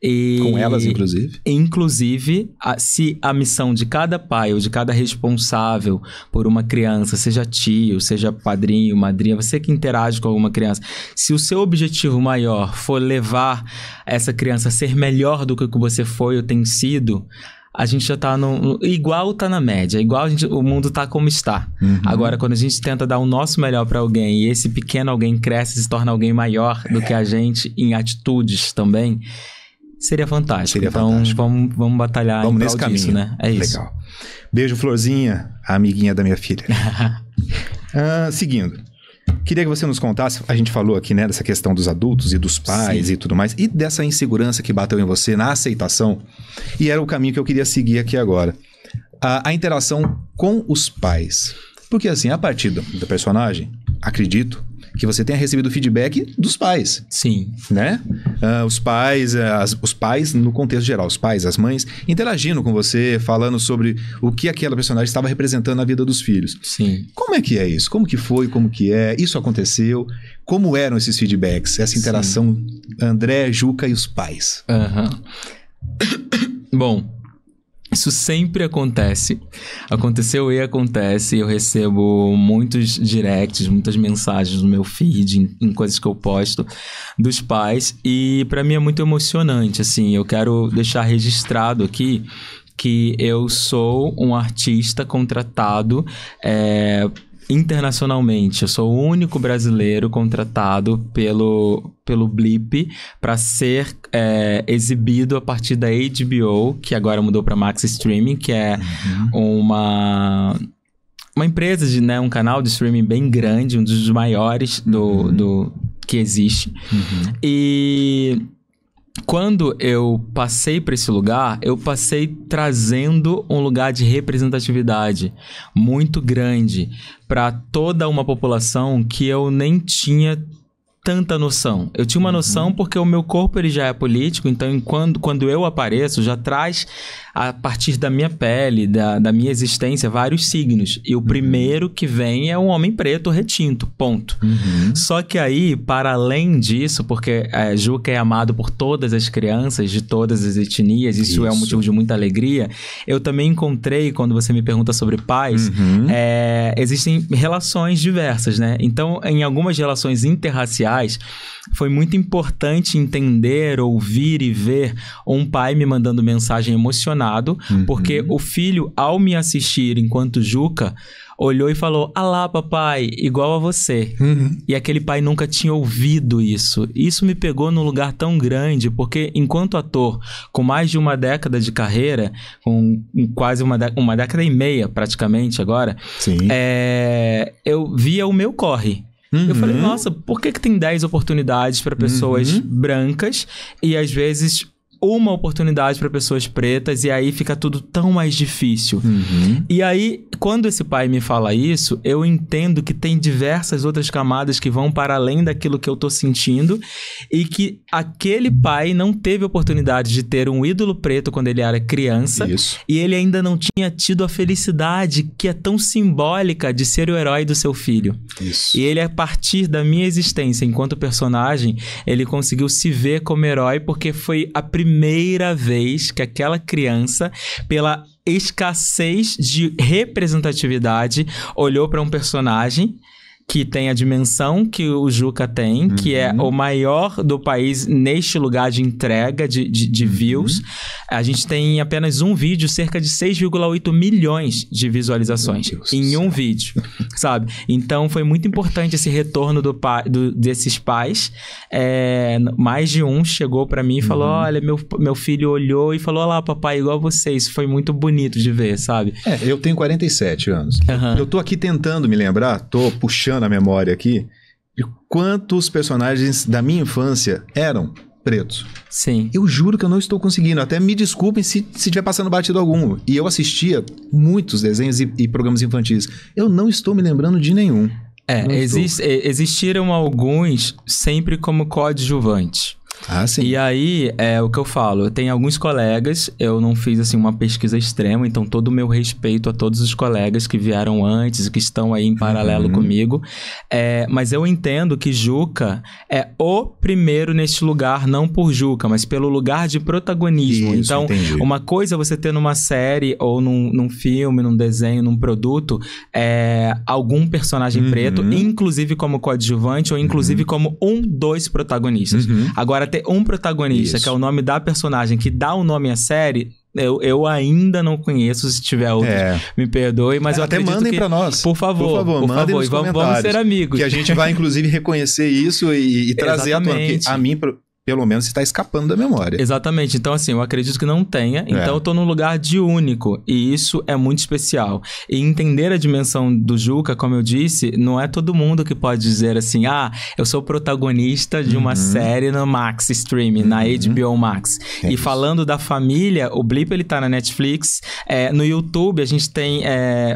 E, com elas, inclusive. Inclusive, se a missão de cada pai ou de cada responsável por uma criança, seja tio, seja padrinho, madrinha, você que interage com alguma criança, se o seu objetivo maior for levar essa criança a ser melhor do que você foi ou tem sido... A gente já tá igual tá na média, igual o mundo tá como está. Agora, quando a gente tenta dar o nosso melhor pra alguém e esse pequeno alguém cresce e se torna alguém maior do que a gente em atitudes também, seria fantástico. Fantástico. Vamos batalhar vamos nesse caminho, disso, né? É isso. Legal. Beijo, Florzinha, a amiguinha da minha filha. Seguindo. Queria que você nos contasse, a gente falou aqui, né, dessa questão dos adultos e dos pais e tudo mais, e dessa insegurança que bateu em você na aceitação, e era o caminho que eu queria seguir aqui agora. A interação com os pais. Porque assim, a partir do personagem, acredito que você tenha recebido feedback dos pais. Sim. Né? Os pais, no contexto geral, os pais, as mães, interagindo com você, falando sobre o que aquela personagem estava representando na vida dos filhos. Sim. Como é que é isso? Como que foi? Como que é? Isso aconteceu? Como eram esses feedbacks? Essa interação, André, Juca e os pais? Bom, isso sempre acontece. Aconteceu e acontece. Eu recebo muitos directs, muitas mensagens no meu feed, em coisas que eu posto, dos pais. E pra mim é muito emocionante, assim. Eu quero deixar registrado aqui que eu sou um artista contratado internacionalmente. Eu sou o único brasileiro contratado pelo Blip para ser exibido a partir da HBO, que agora mudou para Max Streaming, que é uma empresa um canal de streaming bem grande, um dos maiores do que existe. E quando eu passei para esse lugar, eu passei trazendo um lugar de representatividade muito grande para toda uma população que eu nem tinha tanta noção. Eu tinha uma noção porque o meu corpo ele já é político, então quando eu apareço, já traz a partir da minha pele, da minha existência, vários signos. E o primeiro que vem é um homem preto retinto, ponto. Só que aí, para além disso, porque Juca é amado por todas as crianças, de todas as etnias, isso é um motivo de muita alegria, eu também encontrei, quando você me pergunta sobre pais, existem relações diversas, né? Então, em algumas relações interraciais, foi muito importante entender, ouvir e ver um pai me mandando mensagem emocionado, porque o filho, ao me assistir enquanto Juca, olhou e falou: "Ah lá, papai, igual a você." E aquele pai nunca tinha ouvido isso. Isso me pegou num lugar tão grande, porque enquanto ator, com mais de uma década de carreira, com quase uma década e meia praticamente agora, eu via o meu corre. Eu falei, nossa, por que tem 10 oportunidades para pessoas brancas e às vezes uma oportunidade para pessoas pretas, e aí fica tudo tão mais difícil. E aí, quando esse pai me fala isso, eu entendo que tem diversas outras camadas que vão para além daquilo que eu tô sentindo, e que aquele pai não teve oportunidade de ter um ídolo preto quando ele era criança, e ele ainda não tinha tido a felicidade que é tão simbólica de ser o herói do seu filho. E ele, a partir da minha existência enquanto personagem, ele conseguiu se ver como herói, porque foi a primeira vez que aquela criança, pela escassez de representatividade, olhou para um personagem que tem a dimensão que o Juca tem, que é o maior do país neste lugar de entrega de views. A gente tem apenas um vídeo, cerca de 6,8 milhões de visualizações em um vídeo, sabe? Então foi muito importante esse retorno desses pais. Mais de um chegou pra mim e falou: olha, meu filho olhou e falou: olha lá, papai, igual a você. Isso foi muito bonito de ver, sabe? Eu tenho 47 anos. Eu tô aqui tentando me lembrar, tô puxando a memória aqui, de quantos personagens da minha infância eram pretos. Sim. Eu juro que eu não estou conseguindo. Até me desculpem se estiver passando batido algum. E eu assistia muitos desenhos e programas infantis. Eu não estou me lembrando de nenhum. Existiram alguns sempre como coadjuvantes. Sim. E aí, o que eu falo, eu tenho alguns colegas, eu não fiz assim uma pesquisa extrema, então todo o meu respeito a todos os colegas que vieram antes e que estão aí em paralelo comigo, mas eu entendo que Juca é o primeiro neste lugar, não por Juca, mas pelo lugar de protagonismo. Então, uma coisa é você ter numa série ou num filme, num desenho, num produto, algum personagem preto, inclusive como coadjuvante ou inclusive como um dos protagonistas. Agora, ter um protagonista, que é o nome da personagem, que dá o nome à série, eu ainda não conheço. Se tiver outros, me perdoe, mas eu até acredito mandem pra nós. Por favor, mandem nos comentários. Vamos ser amigos. Que a gente vai, inclusive, reconhecer isso e trazer à tona. Porque a mim, pelo menos está escapando da memória. Exatamente. Então, assim, eu acredito que não tenha. Então, eu tô num lugar de único. E isso é muito especial. E entender a dimensão do Juca, como eu disse, não é todo mundo que pode dizer assim, eu sou protagonista de uma série no Max Streaming, na HBO Max. E falando da família, o Blip, ele tá na Netflix. No YouTube, a gente tem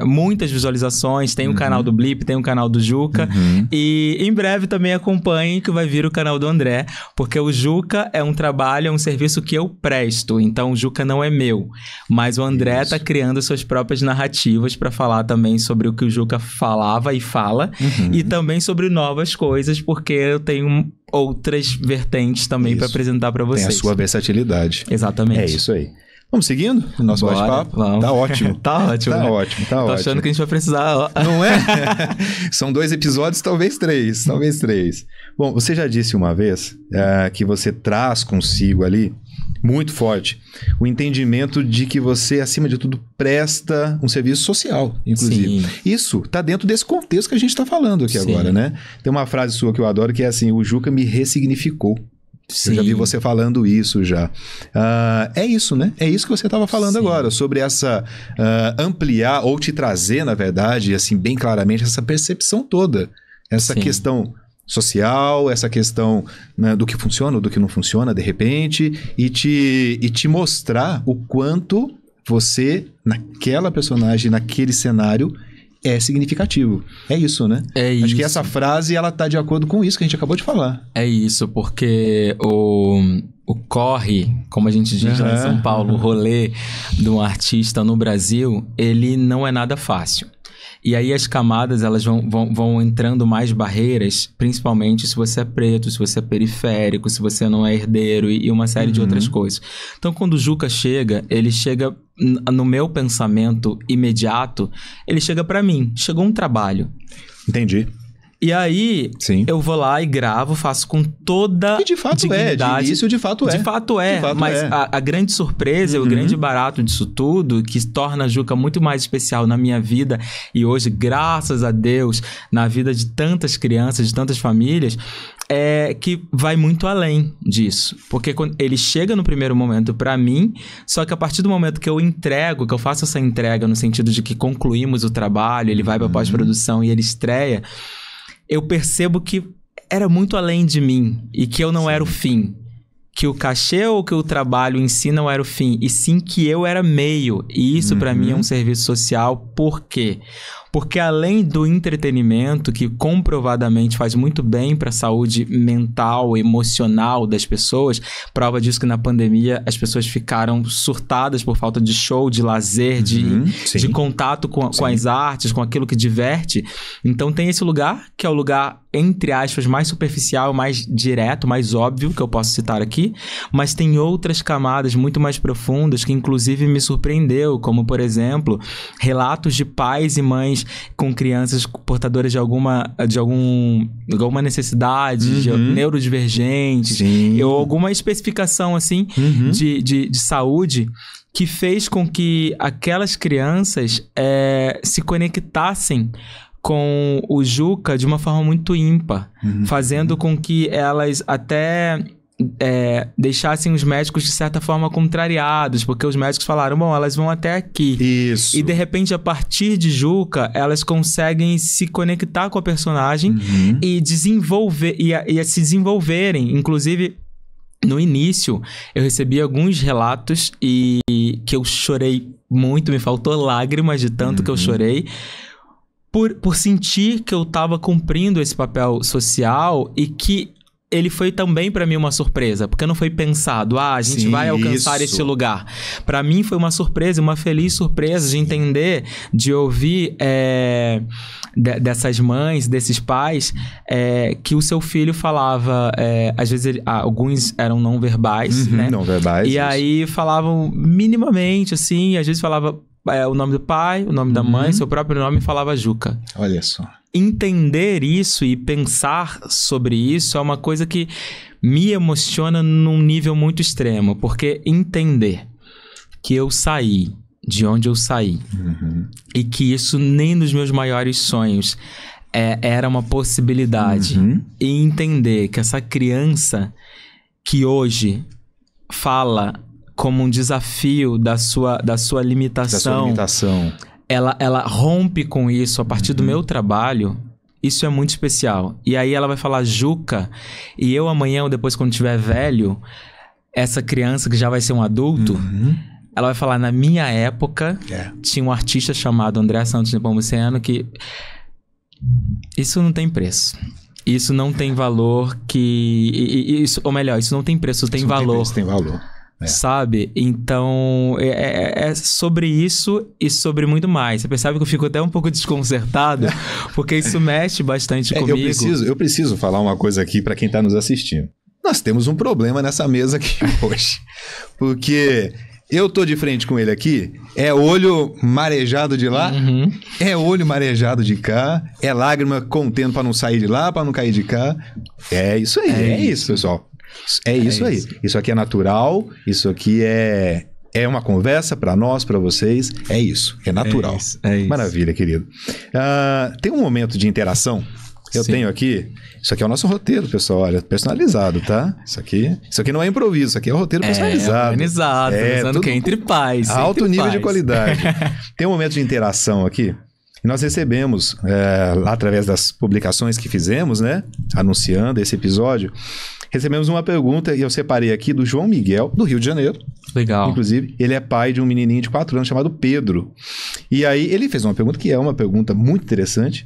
muitas visualizações. Tem um canal do Blip, tem um canal do Juca. E em breve também acompanhem que vai vir o canal do André, porque o Juca é um trabalho, é um serviço que eu presto. Então, o Juca não é meu. Mas o André tá criando suas próprias narrativas para falar também sobre o que o Juca falava e fala. E também sobre novas coisas, porque eu tenho outras vertentes também para apresentar para vocês. Tem a sua versatilidade. Exatamente. É isso aí. Vamos seguindo o nosso bate-papo? Tá ótimo. Tá ótimo, Tá né? ótimo, tá Tô ótimo. achando que a gente vai precisar... Não é? São 2 episódios, talvez 3. Bom, você já disse uma vez que você traz consigo ali, muito forte, o entendimento de que você, acima de tudo, presta um serviço social, inclusive. Sim. Isso tá dentro desse contexto que a gente tá falando aqui agora, né? Tem uma frase sua que eu adoro, que é assim, o Juca me ressignificou. Sim. Eu já vi você falando isso já. É isso, né? É isso que você estava falando agora, sobre essa ampliar ou te trazer, na verdade, assim, bem claramente, essa percepção toda. Essa questão social, essa questão, né, do que funciona, do que não funciona, de repente, e te mostrar o quanto você, naquela personagem, naquele cenário, é significativo. É isso, né? É isso. Acho que essa frase, ela tá de acordo com isso que a gente acabou de falar. É isso, porque o corre, como a gente diz lá em São Paulo, o rolê de um artista no Brasil, ele não é nada fácil. E aí as camadas, elas vão entrando mais barreiras, principalmente se você é preto, se você é periférico, se você não é herdeiro e uma série de outras coisas. Então, quando o Juca chega, ele chega, no meu pensamento imediato, ele chega pra mim. Chegou um trabalho. Entendi. E aí, eu vou lá e gravo, faço com toda e de fato dignidade. De início, de fato é. De fato é, mas a grande surpresa, o grande barato disso tudo, que torna a Juca muito mais especial na minha vida e hoje, graças a Deus, na vida de tantas crianças, de tantas famílias, é que vai muito além disso. Porque quando ele chega no primeiro momento pra mim, só que a partir do momento que eu entrego, que eu faço essa entrega no sentido de que concluímos o trabalho, ele vai pra pós-produção e ele estreia, eu percebo que era muito além de mim e que eu não era o fim. Que o cachê ou que o trabalho em si não era o fim, e sim que eu era meio. E isso pra mim é um serviço social. Por quê? Porque além do entretenimento, que comprovadamente faz muito bem para a saúde mental, emocional das pessoas, prova disso que na pandemia as pessoas ficaram surtadas por falta de show, de lazer, de contato com as artes, com aquilo que diverte. Então tem esse lugar, que é o lugar, entre aspas, mais superficial, mais direto, mais óbvio, que eu posso citar aqui, mas tem outras camadas muito mais profundas que inclusive me surpreendeu, como por exemplo, relatos de pais e mães com crianças portadoras de alguma necessidade, neurodivergentes, ou alguma especificação assim de saúde, que fez com que aquelas crianças se conectassem com o Juca de uma forma muito ímpar, fazendo com que elas até deixassem os médicos de certa forma contrariados, porque os médicos falaram, bom, elas vão até aqui. Isso. E de repente, a partir de Juca, elas conseguem se conectar com a personagem e desenvolver, e se desenvolverem. Inclusive, no início, eu recebi alguns relatos e que eu chorei muito, me faltou lágrimas de tanto que eu chorei, por sentir que eu estava cumprindo esse papel social e que ele foi também pra mim uma surpresa, porque não foi pensado, a gente vai alcançar esse lugar. Pra mim foi uma surpresa, uma feliz surpresa de entender, de ouvir dessas mães, desses pais, que o seu filho falava, às vezes alguns eram não verbais, né? Não verbais. E aí falavam minimamente, assim, às vezes falava o nome do pai, o nome da mãe, seu próprio nome, falava Juca. Olha só. Entender isso e pensar sobre isso é uma coisa que me emociona num nível muito extremo, porque entender que eu saí de onde eu saí e que isso nem nos meus maiores sonhos era uma possibilidade, e entender que essa criança que hoje fala como um desafio da sua limitação. Da sua limitação. Ela rompe com isso a partir do meu trabalho. Isso é muito especial. E aí ela vai falar Juca, e eu amanhã ou depois quando tiver velho, essa criança que já vai ser um adulto, ela vai falar, na minha época, tinha um artista chamado André Santos Nepomuceno que... Isso não tem preço. Isso não tem valor que... Isso, ou melhor, isso não tem preço, tem valor. Isso tem valor. Sabe? Então, é sobre isso e sobre muito mais. Você percebe que eu fico até um pouco desconcertado, porque isso mexe bastante comigo. Eu preciso falar uma coisa aqui para quem está nos assistindo. Nós temos um problema nessa mesa aqui hoje. Porque eu tô de frente com ele aqui, é olho marejado de lá, é olho marejado de cá, é lágrima contendo para não sair de lá, para não cair de cá. É isso aí, é isso, pessoal. É isso aí. Isso aqui é natural, isso aqui é uma conversa para nós, para vocês. É isso, é natural. É isso. Maravilha, querido. Tem um momento de interação. Eu tenho aqui... Isso aqui é o nosso roteiro, pessoal. Olha, personalizado, tá? Isso aqui não é improviso, isso aqui é o roteiro personalizado. Organizado, pensando que é entre pais. Alto nível de qualidade. Tem um momento de interação aqui. Nós recebemos, lá através das publicações que fizemos, né? Anunciando esse episódio... Recebemos uma pergunta e eu separei aqui do João Miguel, do Rio de Janeiro. Legal. Inclusive, ele é pai de um menininho de 4 anos chamado Pedro. E aí, ele fez uma pergunta que é uma pergunta muito interessante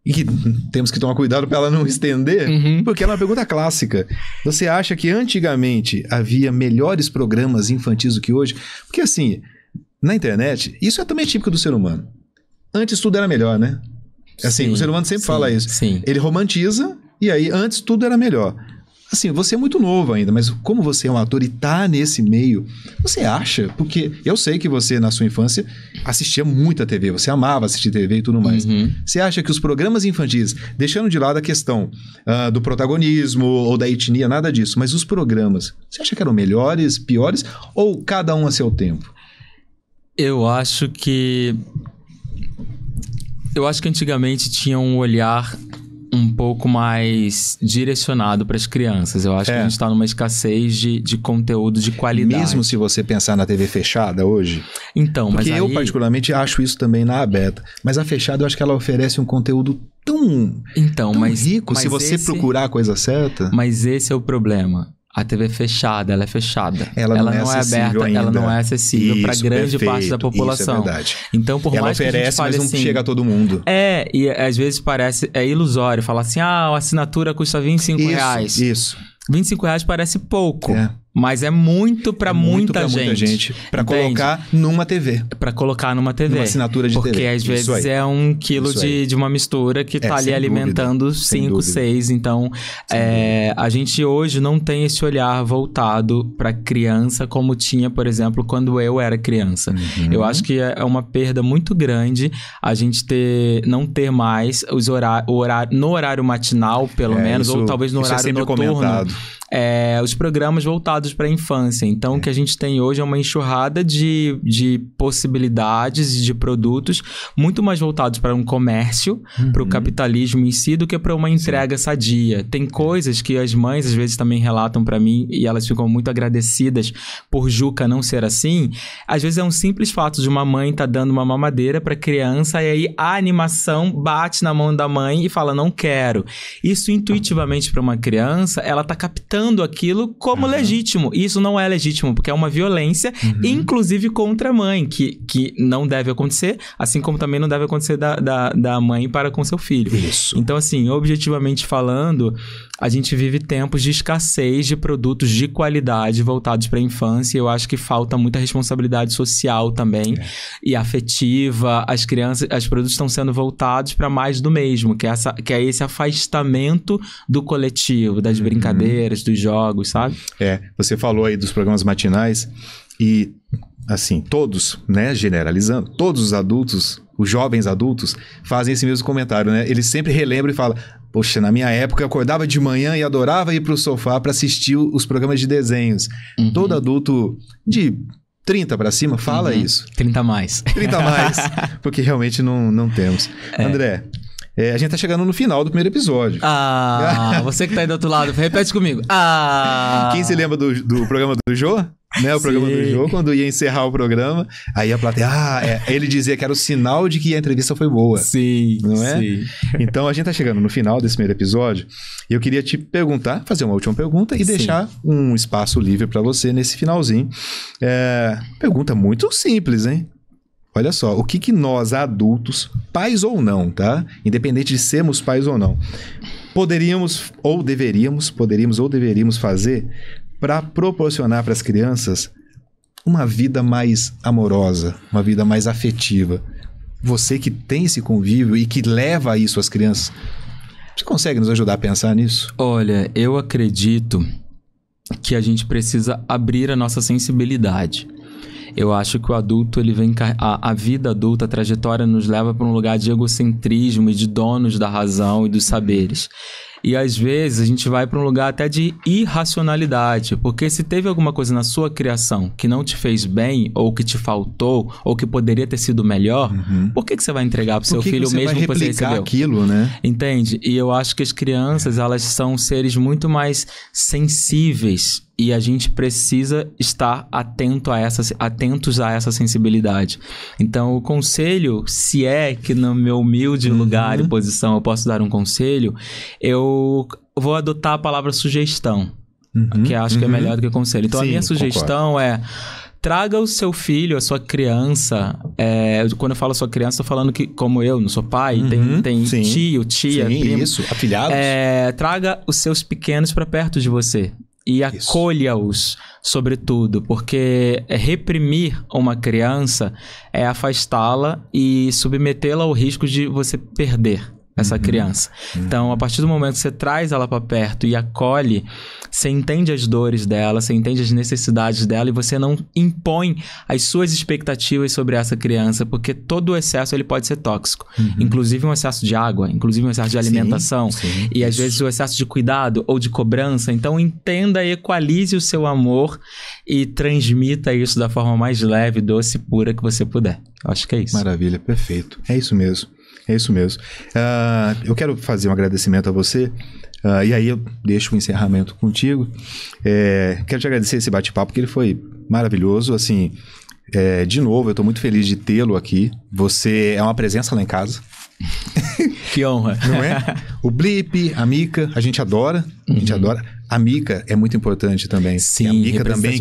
e que temos que tomar cuidado para ela não estender, porque ela é uma pergunta clássica. Você acha que antigamente havia melhores programas infantis do que hoje? Porque assim, na internet, isso é também típico do ser humano. Antes tudo era melhor, né? Assim, o ser humano sempre fala isso. Ele romantiza e aí antes tudo era melhor. Assim, você é muito novo ainda, mas como você é um ator e tá nesse meio, você acha? Porque eu sei que você, na sua infância, assistia muita TV, você amava assistir TV e tudo mais. Você acha que os programas infantis, deixando de lado a questão do protagonismo ou da etnia, nada disso, mas os programas, você acha que eram melhores, piores, ou cada um a seu tempo? Eu acho que antigamente tinha um olhar um pouco mais direcionado para as crianças. Eu acho que a gente está numa escassez de conteúdo de qualidade. Mesmo se você pensar na TV fechada hoje? Então, porque eu particularmente acho isso também na aberta. Mas a fechada eu acho que ela oferece um conteúdo tão rico, se você procurar a coisa certa. Mas esse é o problema. A TV fechada, ela é fechada. Ela não é aberta, ainda. Ela não é acessível para grande parte da população. Isso é verdade. Então, por mais que a gente fale mas não chega a todo mundo. E às vezes parece... É ilusório falar assim, a assinatura custa R$25. Isso. R$25 parece pouco. Mas é muito para muita gente. Para colocar numa TV. Para colocar numa TV. Numa assinatura de TV. Porque às vezes é 1 quilo de uma mistura que tá ali alimentando 5, 6. Então, a gente hoje não tem esse olhar voltado para criança como tinha, por exemplo, quando eu era criança. Eu acho que é uma perda muito grande a gente não ter mais o horário no horário matinal, pelo menos, ou talvez no horário noturno. Os programas voltados para a infância. Então, o que a gente tem hoje é uma enxurrada de possibilidades e de produtos muito mais voltados para um comércio, para o capitalismo em si, do que para uma entrega sadia. Tem coisas que as mães, às vezes, também relatam para mim e elas ficam muito agradecidas por Juca não ser assim. Às vezes, é um simples fato de uma mãe estar dando uma mamadeira para a criança e aí a animação bate na mão da mãe e fala, não quero. Isso, intuitivamente, para uma criança, ela está captando aquilo como legítimo. E isso não é legítimo, porque é uma violência, inclusive contra a mãe, que não deve acontecer, assim como também não deve acontecer da mãe para com seu filho. Isso. Então, assim, objetivamente falando, a gente vive tempos de escassez de produtos de qualidade voltados para a infância. Eu acho que falta muita responsabilidade social também e afetiva. As crianças, os produtos estão sendo voltados para mais do mesmo, que é esse afastamento do coletivo, das brincadeiras, dos jogos, sabe? Você falou aí dos programas matinais e, assim, todos, né, generalizando, todos os adultos, os jovens adultos, fazem esse mesmo comentário, né? Eles sempre relembram e falam, poxa, na minha época eu acordava de manhã e adorava ir pro sofá para assistir os programas de desenhos. Todo adulto de 30 para cima fala isso. 30 mais. 30 mais, porque realmente não temos. André, a gente tá chegando no final do primeiro episódio. Você que tá aí do outro lado, repete comigo. Quem se lembra do programa do Jô? Né, o programa do Jô, quando ia encerrar o programa, aí a plateia, ele dizia que era o sinal de que a entrevista foi boa. Sim, não é? Sim. Então a gente tá chegando no final desse primeiro episódio e eu queria te perguntar, fazer uma última pergunta e deixar um espaço livre para você nesse finalzinho. Pergunta muito simples, hein? Olha só, o que nós adultos, pais ou não, tá? Independente de sermos pais ou não, poderíamos ou deveríamos fazer para proporcionar para as crianças uma vida mais amorosa, uma vida mais afetiva. Você que tem esse convívio e que leva isso às crianças, você consegue nos ajudar a pensar nisso? Olha, eu acredito que a gente precisa abrir a nossa sensibilidade. Eu acho que o adulto, ele vem... A vida adulta, a trajetória nos leva para um lugar de egocentrismo e de donos da razão e dos saberes. E às vezes a gente vai para um lugar até de irracionalidade, porque se teve alguma coisa na sua criação que não te fez bem, ou que te faltou, ou que poderia ter sido melhor, por que você vai entregar para o seu filho o mesmo que você recebeu? Aquilo, né? Entende? E eu acho que as crianças, elas são seres muito mais sensíveis. E a gente precisa estar atentos a essa sensibilidade. Então, o conselho, se é que no meu humilde lugar e posição eu posso dar um conselho, eu vou adotar a palavra sugestão, que acho que é melhor do que conselho. Então, a minha sugestão é... Traga o seu filho, a sua criança. Quando eu falo sua criança, estou falando que, como eu, não sou pai, tem tio, tia, primo. Isso, afilhados. Traga os seus pequenos para perto de você. E acolha-os, sobretudo, porque reprimir uma criança é afastá-la e submetê-la ao risco de você perder essa criança. Então, a partir do momento que você traz ela para perto e acolhe, você entende as dores dela, você entende as necessidades dela e você não impõe as suas expectativas sobre essa criança, porque todo o excesso ele pode ser tóxico. Inclusive um excesso de água, inclusive um excesso de alimentação e às vezes o excesso de cuidado ou de cobrança. Então, entenda e equalize o seu amor e transmita isso da forma mais leve, doce e pura que você puder. Eu acho que é isso. Maravilha, perfeito. É isso mesmo. É isso mesmo. Eu quero fazer um agradecimento a você, e aí eu deixo o encerramento contigo. Quero te agradecer esse bate-papo, porque ele foi maravilhoso. Assim, de novo, eu estou muito feliz de tê-lo aqui. Você é uma presença lá em casa. Que honra. Não é? O Blip, a Mica, a gente adora. A gente adora. A Mica é muito importante também. Sim, a Mica também,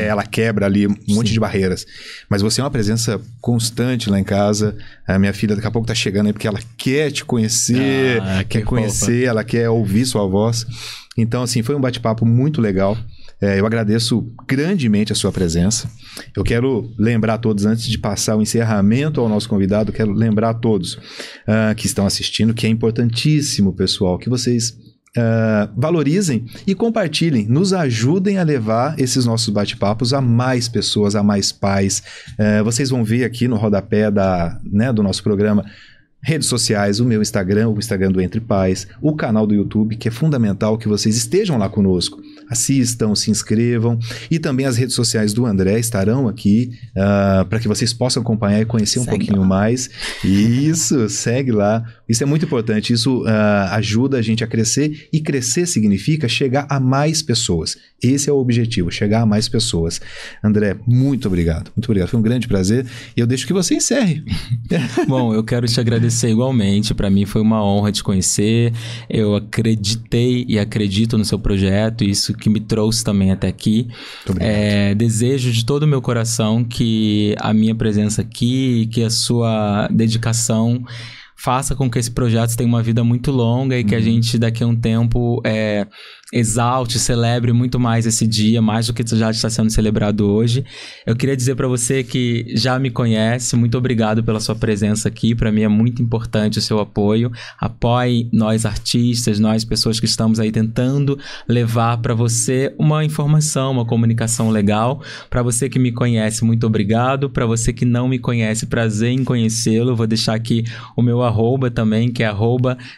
ela quebra ali um monte de barreiras. Mas você é uma presença constante lá em casa. A minha filha daqui a pouco tá chegando aí porque ela quer te conhecer, quer conhecer, ela quer ouvir sua voz. Então, assim, foi um bate-papo muito legal. Eu agradeço grandemente a sua presença. Eu quero lembrar a todos, antes de passar o encerramento ao nosso convidado, quero lembrar a todos que estão assistindo, que é importantíssimo, pessoal, que vocês valorizem e compartilhem, nos ajudem a levar esses nossos bate-papos a mais pessoas, a mais pais. Vocês vão ver aqui no rodapé do nosso programa redes sociais, o meu Instagram, o Instagram do Entre Pais, o canal do YouTube, que é fundamental que vocês estejam lá conosco. Assistam, se inscrevam, e também as redes sociais do André estarão aqui para que vocês possam acompanhar e conhecer um pouquinho mais. Isso, segue lá. Isso é muito importante, isso ajuda a gente a crescer, e crescer significa chegar a mais pessoas. Esse é o objetivo, chegar a mais pessoas. André, muito obrigado, foi um grande prazer, e eu deixo que você encerre. Bom, eu quero te agradecer igualmente, para mim foi uma honra te conhecer, eu acreditei e acredito no seu projeto, isso que me trouxe também até aqui. Desejo de todo o meu coração que a minha presença aqui, que a sua dedicação faça com que esse projeto tenha uma vida muito longa e que a gente daqui a um tempo exalte, celebre muito mais esse dia, mais do que já está sendo celebrado hoje. Eu queria dizer para você que já me conhece, muito obrigado pela sua presença aqui, para mim é muito importante o seu apoio. Apoie nós artistas, nós pessoas que estamos aí tentando levar para você uma informação, uma comunicação legal. Para você que me conhece, muito obrigado. Para você que não me conhece, prazer em conhecê-lo. Vou deixar aqui o meu arroba também, que é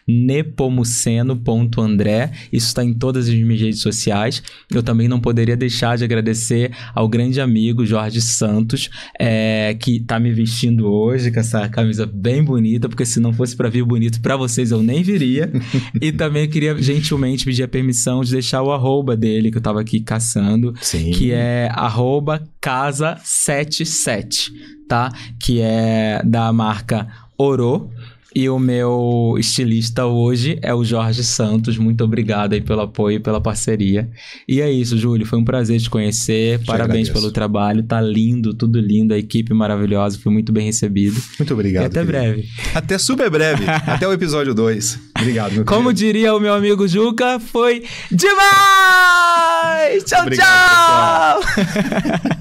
@nepomuceno.andré. Isso está em todas as minhas redes sociais. Eu também não poderia deixar de agradecer ao grande amigo Jorge Santos, que tá me vestindo hoje com essa camisa bem bonita, porque se não fosse para vir bonito para vocês, eu nem viria. E também eu queria gentilmente pedir a permissão de deixar o arroba dele, que eu tava aqui caçando. Sim. Que é @casa77, tá? Que é da marca Oro. E o meu estilista hoje é o Jorge Santos. Muito obrigado aí pelo apoio e pela parceria. E é isso, Júlio. Foi um prazer te conhecer. Parabéns pelo trabalho. Tá lindo, tudo lindo. A equipe maravilhosa. Fui muito bem recebido. Muito obrigado. E até breve. Até super breve. Até o episódio 2. Obrigado, meu Como querido. diria o meu amigo Juca, foi demais! Tchau, Obrigado, tchau!